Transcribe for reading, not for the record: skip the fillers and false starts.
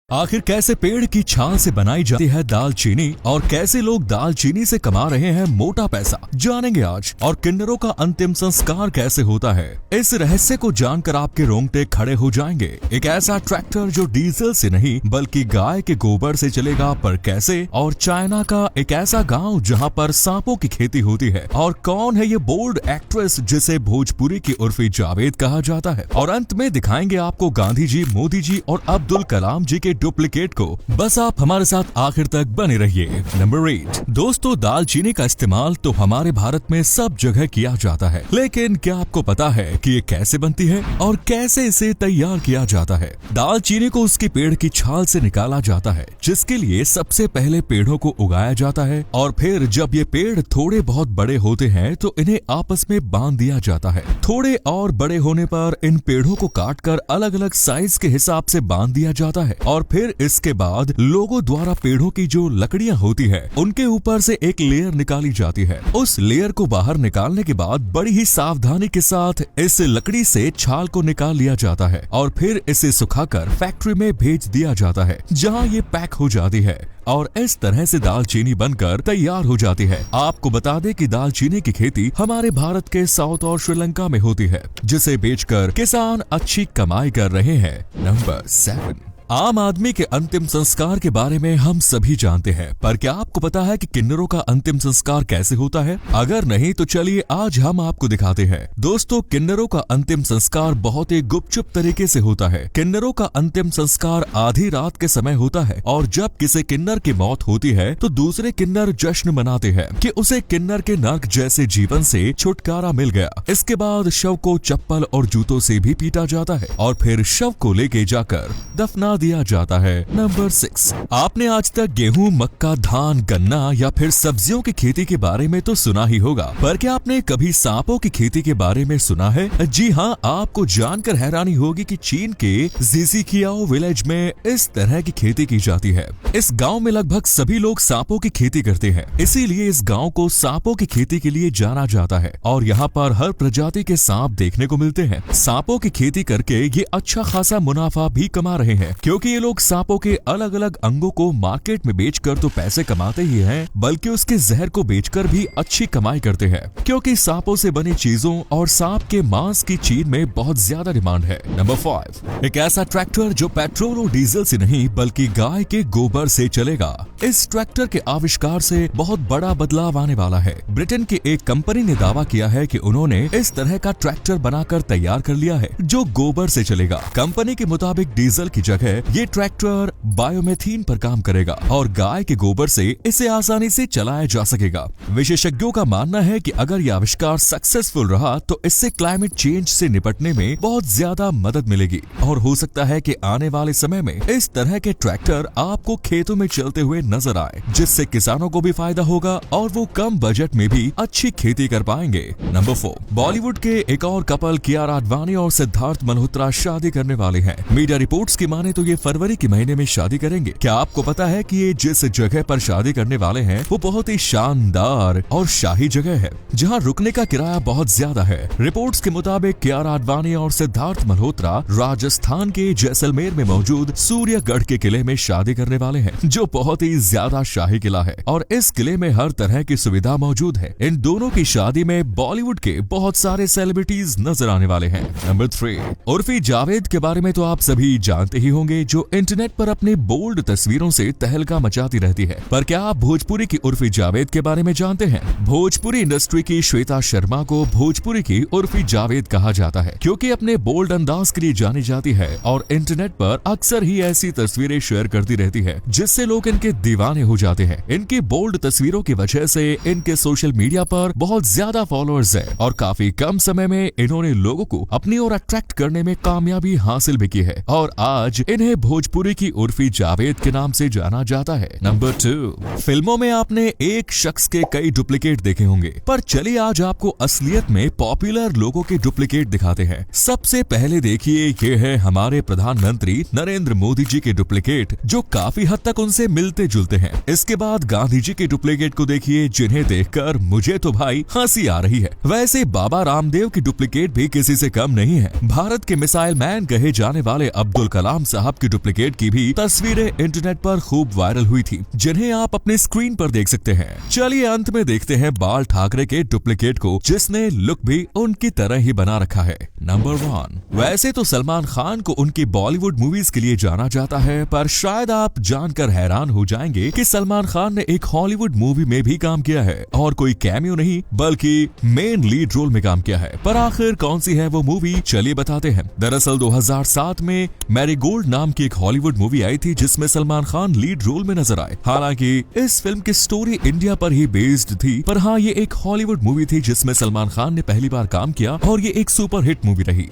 आखिर कैसे पेड़ की छाल से बनाई जाती है दालचीनी और कैसे लोग दालचीनी से कमा रहे हैं मोटा पैसा, जानेंगे आज। और किन्नरों का अंतिम संस्कार कैसे होता है, इस रहस्य को जानकर आपके रोंगटे खड़े हो जाएंगे। एक ऐसा ट्रैक्टर जो डीजल से नहीं बल्कि गाय के गोबर से चलेगा, पर कैसे। और चाइना का एक ऐसा गाँव जहाँ पर सांपों की खेती होती है, और कौन है ये बोल्ड एक्ट्रेस जिसे भोजपुरी की उर्फी जावेद कहा जाता है। और अंत में दिखाएंगे आपको गांधी जी, मोदी जी और अब्दुल कलाम जी के डुप्लीकेट को। बस आप हमारे साथ आखिर तक बने रहिए। नंबर 8 दोस्तों, दालचीनी का इस्तेमाल तो हमारे भारत में सब जगह किया जाता है, लेकिन क्या आपको पता है कि ये कैसे बनती है और कैसे इसे तैयार किया जाता है। दालचीनी को उसके पेड़ की छाल से निकाला जाता है, जिसके लिए सबसे पहले पेड़ों को उगाया जाता है, और फिर जब ये पेड़ थोड़े बहुत बड़े होते हैं तो इन्हें आपस में बांध दिया जाता है। थोड़े और बड़े होने पर इन पेड़ों को काटकर अलग अलग साइज के हिसाब से बांध दिया जाता है, और फिर इसके बाद लोगों द्वारा पेड़ों की जो लकड़ियां होती है उनके ऊपर से एक लेयर निकाली जाती है। उस लेयर को बाहर निकालने के बाद बड़ी ही सावधानी के साथ इस लकड़ी से छाल को निकाल लिया जाता है, और फिर इसे सुखाकर फैक्ट्री में भेज दिया जाता है, जहां ये पैक हो जाती है और इस तरह से दालचीनी बनकर तैयार हो जाती है। आपको बता दें कि दालचीनी की खेती हमारे भारत के साउथ और श्रीलंका में होती है, जिसे बेचकर किसान अच्छी कमाई कर रहे हैं। नंबर 7 आम आदमी के अंतिम संस्कार के बारे में हम सभी जानते हैं, पर क्या आपको पता है कि किन्नरों का अंतिम संस्कार कैसे होता है? अगर नहीं तो चलिए आज हम आपको दिखाते हैं। दोस्तों, किन्नरों का अंतिम संस्कार बहुत ही गुपचुप तरीके से होता है। किन्नरों का अंतिम संस्कार आधी रात के समय होता है, और जब किसी किन्नर की मौत होती है तो दूसरे किन्नर जश्न मनाते हैं कि उसे किन्नर के नर्क जैसे जीवन से छुटकारा मिल गया। इसके बाद शव को चप्पल और जूतों से भी पीटा जाता है, और फिर शव को लेके जाकर दफना दिया जाता है। नंबर 6 आपने आज तक गेहूं, मक्का, धान, गन्ना या फिर सब्जियों की खेती के बारे में तो सुना ही होगा, पर क्या आपने कभी सांपों की खेती के बारे में सुना है? जी हाँ, आपको जानकर हैरानी होगी कि चीन के ज़िज़िकियाओ विलेज में इस तरह की खेती की जाती है। इस गाँव में लगभग सभी लोग सांपों की खेती करते हैं, इसीलिए इस गाँव को सांपों की खेती के लिए जाना जाता है, और यहाँ पर हर प्रजाति के सांप देखने को मिलते हैं। सांपों की खेती करके ये अच्छा खासा मुनाफा भी कमा रहे हैं, क्योंकि ये लोग सांपों के अलग अलग अंगों को मार्केट में बेचकर तो पैसे कमाते ही हैं, बल्कि उसके जहर को बेचकर भी अच्छी कमाई करते हैं, क्योंकि सांपों से बनी चीजों और सांप के मांस की चीन में बहुत ज्यादा डिमांड है। नंबर 5 एक ऐसा ट्रैक्टर जो पेट्रोल और डीजल से नहीं बल्कि गाय के गोबर से चलेगा। इस ट्रैक्टर के आविष्कार से बहुत बड़ा बदलाव आने वाला है। ब्रिटेन की एक कंपनी ने दावा किया है कि उन्होंने इस तरह का ट्रैक्टर बनाकर तैयार कर लिया है जो गोबर से चलेगा। कंपनी के मुताबिक डीजल की जगह ये ट्रैक्टर बायोमेथीन पर काम करेगा, और गाय के गोबर से इसे आसानी से चलाया जा सकेगा। विशेषज्ञों का मानना है कि अगर यह आविष्कार सक्सेसफुल रहा तो इससे क्लाइमेट चेंज से निपटने में बहुत ज्यादा मदद मिलेगी, और हो सकता है कि आने वाले समय में इस तरह के ट्रैक्टर आपको खेतों में चलते हुए नजर आए, जिससे किसानों को भी फायदा होगा और वो कम बजट में भी अच्छी खेती कर पाएंगे। नंबर 4 बॉलीवुड के एक और कपल कियारा आडवाणी और सिद्धार्थ मल्होत्रा शादी करने वाले हैं। मीडिया रिपोर्ट्स की माने तो ये फरवरी के महीने में शादी करेंगे। क्या आपको पता है कि ये जिस जगह पर शादी करने वाले हैं वो बहुत ही शानदार और शाही जगह है, जहां रुकने का किराया बहुत ज्यादा है। रिपोर्ट्स के मुताबिक कियारा आडवाणी और सिद्धार्थ मल्होत्रा राजस्थान के जैसलमेर में मौजूद सूर्यगढ़ के किले में शादी करने वाले हैं, जो बहुत ही ज्यादा शाही किला है, और इस किले में हर तरह की सुविधा मौजूद है। इन दोनों की शादी में बॉलीवुड के बहुत सारे सेलिब्रिटीज नजर आने वाले हैं। नंबर 3 उर्फी जावेद के बारे में तो आप सभी जानते ही होंगे, जो इंटरनेट पर अपने बोल्ड तस्वीरों से तहलका मचाती रहती है। पर क्या आप भोजपुरी की उर्फी जावेद के बारे में जानते हैं? भोजपुरी इंडस्ट्री की श्वेता शर्मा को भोजपुरी की उर्फी जावेद कहा जाता है, क्योंकि अपने बोल्ड अंदाज के लिए जानी जाती है, और इंटरनेट पर अक्सर ही ऐसी तस्वीरें शेयर करती रहती है जिससे लोग इनके दीवाने हो जाते हैं। इनकी बोल्ड तस्वीरों की वजह से इनके सोशल मीडिया पर बहुत ज्यादा फॉलोअर्स हैं, और काफी कम समय में इन्होंने लोगों को अपनी ओर अट्रैक्ट करने में कामयाबी हासिल भी की है, और आज इन्हें भोजपुरी की उर्फी जावेद के नाम से जाना जाता है। नंबर 2 फिल्मों में आपने एक शख्स के कई डुप्लीकेट देखे होंगे, पर चलिए आज आपको असलियत में पॉपुलर लोगों के डुप्लीकेट दिखाते हैं। सबसे पहले देखिए, ये है हमारे प्रधानमंत्री नरेंद्र मोदी जी के डुप्लीकेट, जो काफी हद तक उनसे मिलते जुलते हैं। इसके बाद गांधी जी के डुप्लीकेट को देखिए, जिन्हें देखकर मुझे तो भाई हंसी आ रही है। वैसे बाबा रामदेव की डुप्लीकेट भी किसी से कम नहीं है। भारत के मिसाइल मैन कहे जाने वाले अब्दुल कलाम साहब साहब की डुप्लीकेट की भी तस्वीरें इंटरनेट पर खूब वायरल हुई थी, जिन्हें आप अपने स्क्रीन पर देख सकते हैं। चलिए अंत में देखते हैं बाल ठाकरे के डुप्लीकेट को, जिसने लुक भी उनकी तरह ही बना रखा है। नंबर 1। वैसे तो सलमान खान को उनकी बॉलीवुड मूवीज के लिए जाना जाता है, पर शायद आप जानकर हैरान हो जाएंगे कि सलमान खान ने एक हॉलीवुड मूवी में भी काम किया है, और कोई कैमियो नहीं बल्कि मेन लीड रोल में काम किया है। पर आखिर कौन सी है वो मूवी, चलिए बताते हैं। दरअसल 2007 में मैरीगोल्ड नाम की एक हॉलीवुड मूवी आई थी, जिसमें सलमान खान लीड रोल में नजर आए। हालांकि इस फिल्म की स्टोरी इंडिया पर ही बेस्ड थी, पर हाँ, ये एक हॉलीवुड मूवी थी जिसमें सलमान खान ने पहली बार काम किया और ये एक सुपरहिट मूवी रही।